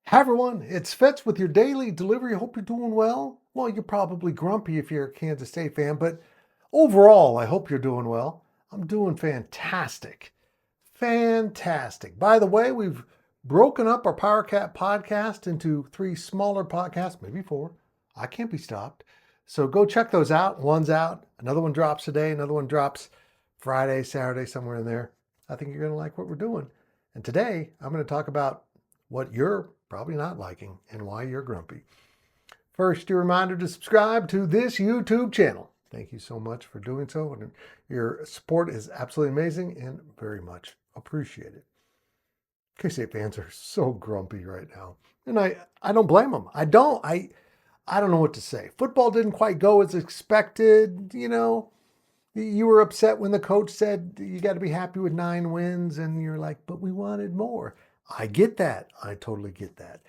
Hi everyone, it's Fitz with your daily delivery. Hope you're doing well. Well, you're probably grumpy if you're a Kansas State fan, but overall, I hope you're doing well. I'm doing fantastic. Fantastic. By the way, we've broken up our PowerCat podcast into three smaller podcasts, maybe four. I can't be stopped. So go check those out. One's out, another one drops today, another one drops Friday, Saturday, somewhere in there. I think you're going to like what we're doing. And today, I'm going to talk about what you're probably not liking and why you're grumpy. First, your reminder to subscribe to this YouTube channel. Thank you so much for doing so. And your support is absolutely amazing and very much appreciated. K-State fans are so grumpy right now. And I don't blame them. I don't know what to say. Football didn't quite go as expected. You were upset when the coach said you got to be happy with 9 wins, and you're like, but we wanted more. I get that. I totally get that.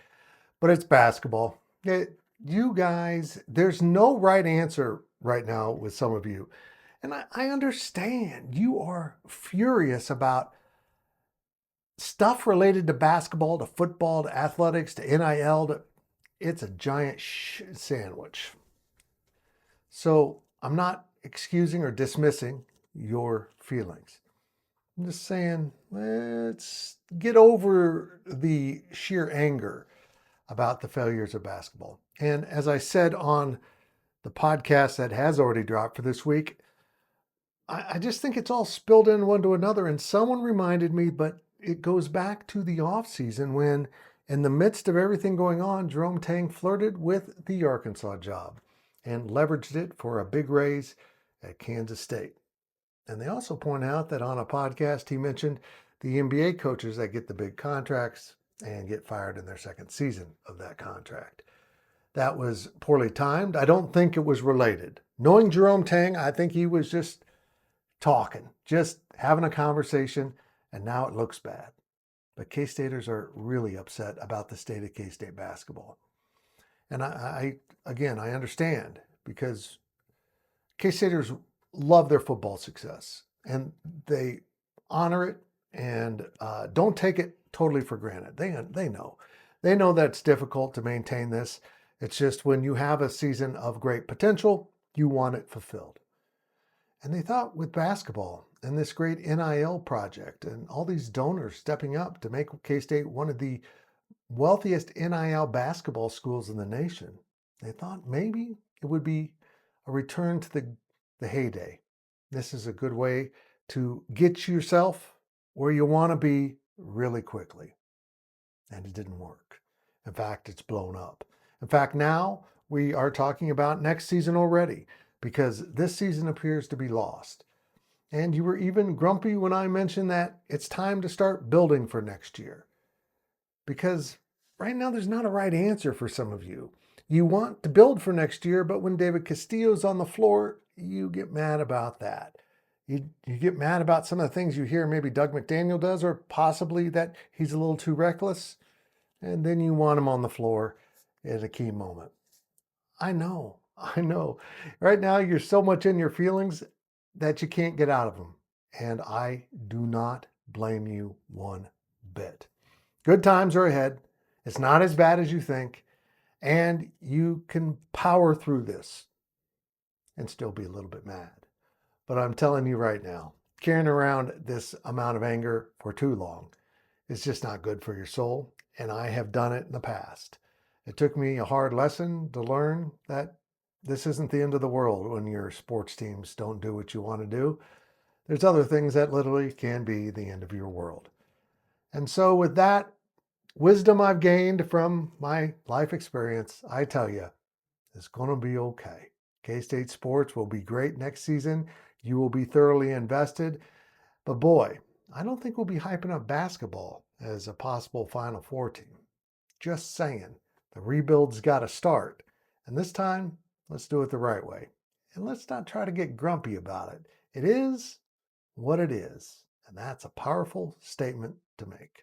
But it's basketball. You guys, there's no right answer right now with some of you. And I understand you are furious about stuff related to basketball, to football, to athletics, to NIL. It's a giant sandwich. So I'm not excusing or dismissing your feelings. I'm just saying, let's get over the sheer anger about the failures of basketball. And as I said on the podcast that has already dropped for this week, I just think it's all spilled in one to another. And someone reminded me, but it goes back to the offseason when, in the midst of everything going on, Jerome Tang flirted with the Arkansas job and leveraged it for a big raise at Kansas State. And they also point out that on a podcast, he mentioned the NBA coaches that get the big contracts and get fired in their second season of that contract. That was poorly timed. I don't think it was related. Knowing Jerome Tang, I think he was just talking, just having a conversation, and now it looks bad. But K-Staters are really upset about the state of K-State basketball. And again, I understand because K-Staters love their football success and they honor it and don't take it totally for granted. They know that it's difficult to maintain this. It's just when you have a season of great potential, you want it fulfilled. And they thought with basketball and this great NIL project and all these donors stepping up to make K-State one of the wealthiest NIL basketball schools in the nation, they thought maybe it would be a return to the heyday. This is a good way to get yourself where you want to be really quickly. And it didn't work. In fact, it's blown up. In fact, now we are talking about next season already because this season appears to be lost. And you were even grumpy when I mentioned that it's time to start building for next year. Because right now there's not a right answer for some of you. You want to build for next year, but when David Castillo's on the floor, you get mad about that. You get mad about some of the things you hear maybe Doug McDaniel does, or possibly that he's a little too reckless. And then you want him on the floor at a key moment. I know. Right now you're so much in your feelings that you can't get out of them. And I do not blame you one bit. Good times are ahead. It's not as bad as you think. And you can power through this and still be a little bit mad. But I'm telling you right now, carrying around this amount of anger for too long is just not good for your soul. And I have done it in the past. It took me a hard lesson to learn that this isn't the end of the world when your sports teams don't do what you want to do. There's other things that literally can be the end of your world. And so with that wisdom I've gained from my life experience, I tell you, it's going to be okay. K-State sports will be great next season. You will be thoroughly invested. But boy, I don't think we'll be hyping up basketball as a possible Final Four team. Just saying, the rebuild's got to start. And this time, let's do it the right way. And let's not try to get grumpy about it. It is what it is. And that's a powerful statement to make.